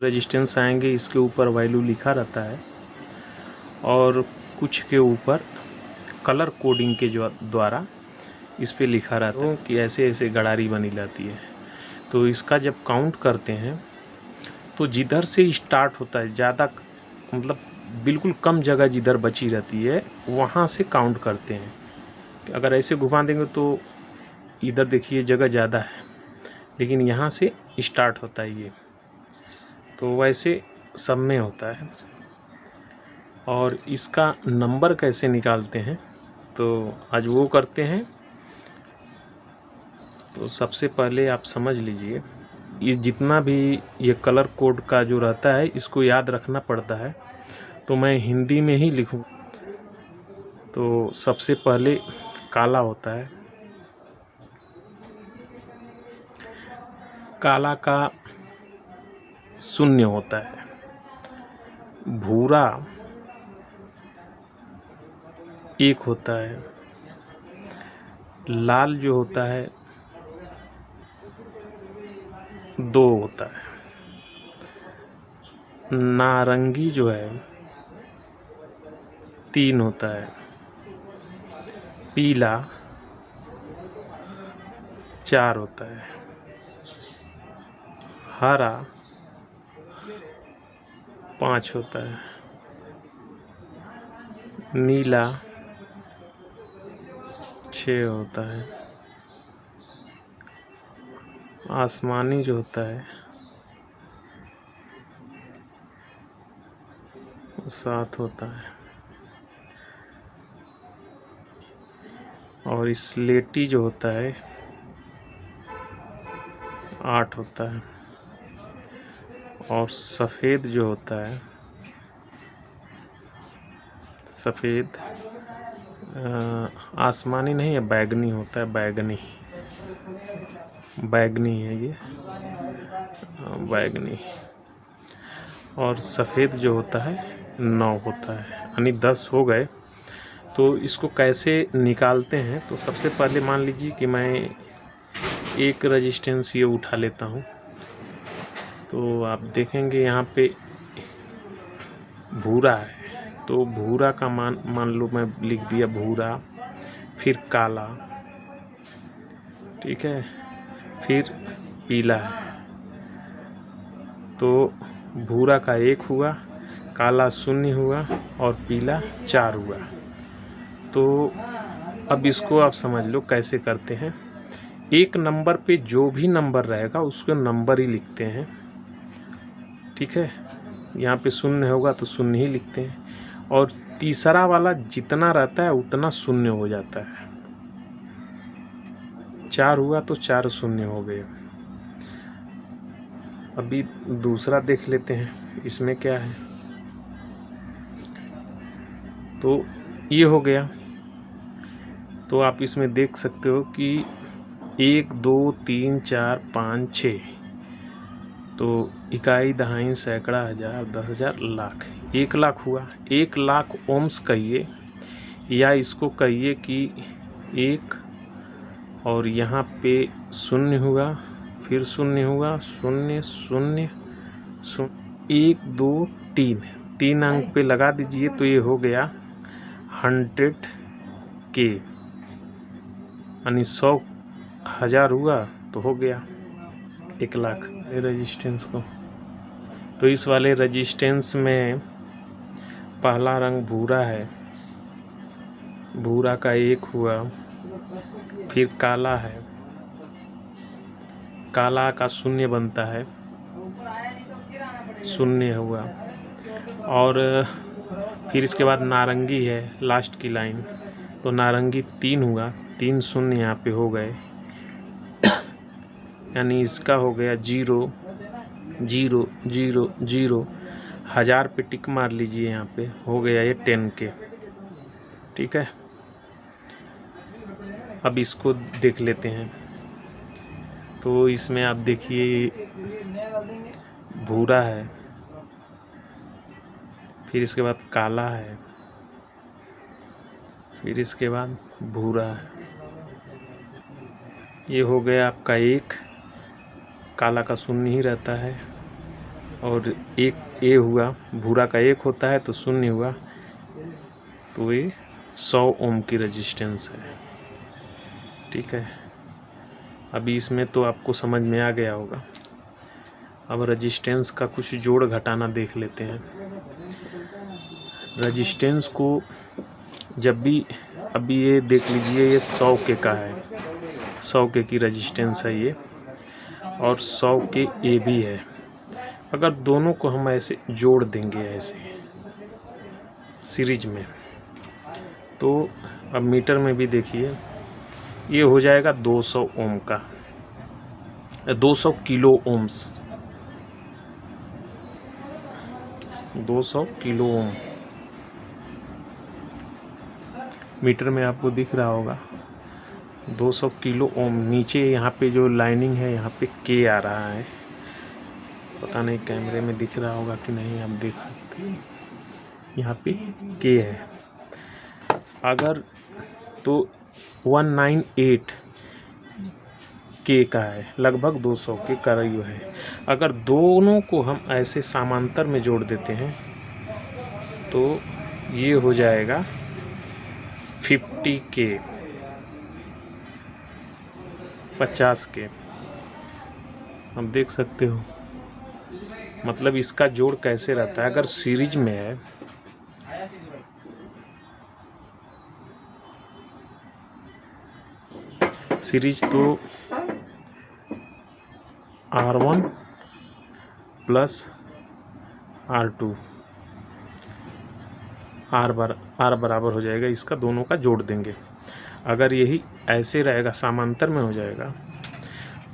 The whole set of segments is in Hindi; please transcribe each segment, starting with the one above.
रेजिस्टेंस आएंगे, इसके ऊपर वैल्यू लिखा रहता है और कुछ के ऊपर कलर कोडिंग के जो द्वारा इस पे लिखा रहता है कि ऐसे ऐसे गड़ारी बनी जाती है। तो इसका जब काउंट करते हैं तो जिधर से स्टार्ट होता है, ज़्यादा मतलब बिल्कुल कम जगह जिधर बची रहती है वहाँ से काउंट करते हैं। अगर ऐसे घुमा देंगे तो इधर देखिए जगह ज़्यादा है, लेकिन यहाँ से स्टार्ट होता है ये, तो वैसे सब में होता है। और इसका नंबर कैसे निकालते हैं तो आज वो करते हैं। तो सबसे पहले आप समझ लीजिए, ये जितना भी ये कलर कोड का जो रहता है इसको याद रखना पड़ता है, तो मैं हिंदी में ही लिखूँ। तो सबसे पहले काला होता है, काला का 0 होता है, भूरा 1 होता है, लाल जो होता है 2 होता है, नारंगी जो है 3 होता है, पीला 4 होता है, हरा 5 होता है, नीला 6 होता है, आसमानी जो होता है 7 होता है, और स्लेटी जो होता है 8 होता है, और सफ़ेद जो होता है, सफ़ेद आसमानी नहीं है, बैगनी होता है, बैगनी है ये, बैगनी। और सफ़ेद जो होता है 9 होता है, यानी 10 हो गए। तो इसको कैसे निकालते हैं, तो सबसे पहले मान लीजिए कि मैं एक रजिस्टेंस ये उठा लेता हूँ। तो आप देखेंगे यहाँ पे भूरा है, तो भूरा का मान लो मैं लिख दिया भूरा, फिर काला, ठीक है, फिर पीला है। तो भूरा का 1 हुआ, काला 0 हुआ और पीला 4 हुआ। तो अब इसको आप समझ लो कैसे करते हैं। एक नंबर पे जो भी नंबर रहेगा उसको नंबर ही लिखते हैं, ठीक है। यहाँ पे 0 होगा तो 0 ही लिखते हैं, और तीसरा वाला जितना रहता है उतना 0 हो जाता है। 4 हुआ तो 4 0 हो गए। अभी दूसरा देख लेते हैं इसमें क्या है। तो ये हो गया। तो आप इसमें देख सकते हो कि 1 2 3 4 5 6, तो इकाई दहाई सैकड़ा हज़ार 10,000 लाख, 1 लाख हुआ। 1 लाख ओम्स कहिए, या इसको कहिए कि 1 और यहाँ पे 0 हुआ, फिर 0 हुआ, 0 0 0 1 2 3 अंक पे लगा दीजिए, तो ये हो गया 100K, यानी 100,000 हुआ तो हो गया 1 लाख। रेजिस्टेंस को, तो इस वाले रेजिस्टेंस में पहला रंग भूरा है, भूरा का 1 हुआ, फिर काला है, काला का 0 बनता है, 0 हुआ, और फिर इसके बाद नारंगी है लास्ट की लाइन, तो नारंगी 3 हुआ, 3 0 यहाँ पे हो गए, यानी इसका हो गया 0 0 0 0। 1000 पे टिक मार लीजिए, यहाँ पे हो गया ये 10K, ठीक है। अब इसको देख लेते हैं। तो इसमें आप देखिए भूरा है, फिर इसके बाद काला है, फिर इसके बाद भूरा है। ये हो गया आपका 1, काला का 0 ही रहता है, और एक ए हुआ, भूरा का 1 होता है तो 0 हुआ, तो ये 100 ओम की रेजिस्टेंस है। ठीक है, अभी इसमें तो आपको समझ में आ गया होगा। अब रेजिस्टेंस का कुछ जोड़ घटाना देख लेते हैं। रेजिस्टेंस को जब भी, अभी ये देख लीजिए, ये 100 के का है, 100 के की रेजिस्टेंस है ये, और 100 के ए भी है। अगर दोनों को हम ऐसे जोड़ देंगे ऐसे सीरीज में, तो अब मीटर में भी देखिए, ये हो जाएगा 200 ओम का, 200 kilo ohms, 200 kilo ohm meter में आपको दिख रहा होगा। 200 किलो ओम। नीचे यहाँ पे जो लाइनिंग है, यहाँ पे के आ रहा है, पता नहीं कैमरे में दिख रहा होगा कि नहीं, आप देख सकते हैं यहाँ पे के है। अगर तो 198 के का है, लगभग 200 के करीब है। अगर दोनों को हम ऐसे समांतर में जोड़ देते हैं तो ये हो जाएगा 50 के, 50 के। हम देख सकते हो, मतलब इसका जोड़ कैसे रहता है। अगर सीरीज में है, सीरीज तो R1 प्लस R2, R बराबर हो जाएगा इसका, दोनों का जोड़ देंगे। अगर यही ऐसे रहेगा, समांतर में हो जाएगा,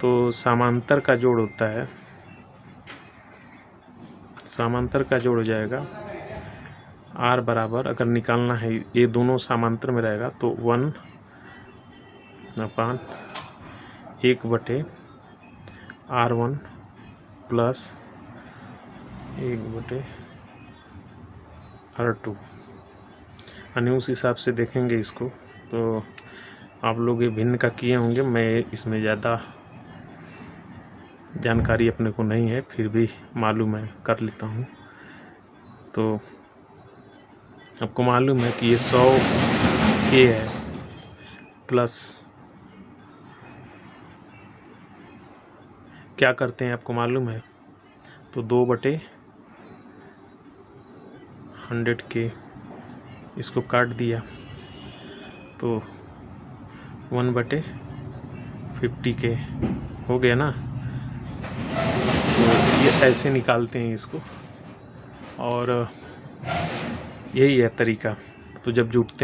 तो समांतर का जोड़ होता है, समांतर का जोड़ हो जाएगा R बराबर, अगर निकालना है, ये दोनों समांतर में रहेगा तो 1/1/R1 प्लस 1/R2, यानी उस हिसाब से देखेंगे इसको। तो आप लोग ये भिन्न का किए होंगे, मैं इसमें ज़्यादा जानकारी अपने को नहीं है, फिर भी मालूम है, कर लेता हूँ। तो आपको मालूम है कि ये 100 के है प्लस, क्या करते हैं आपको मालूम है, तो 2/100 के, इसको काट दिया तो 1/50 के हो गया ना। तो ये ऐसे निकालते हैं इसको, और यही है तरीका। तो जब जुटते हैं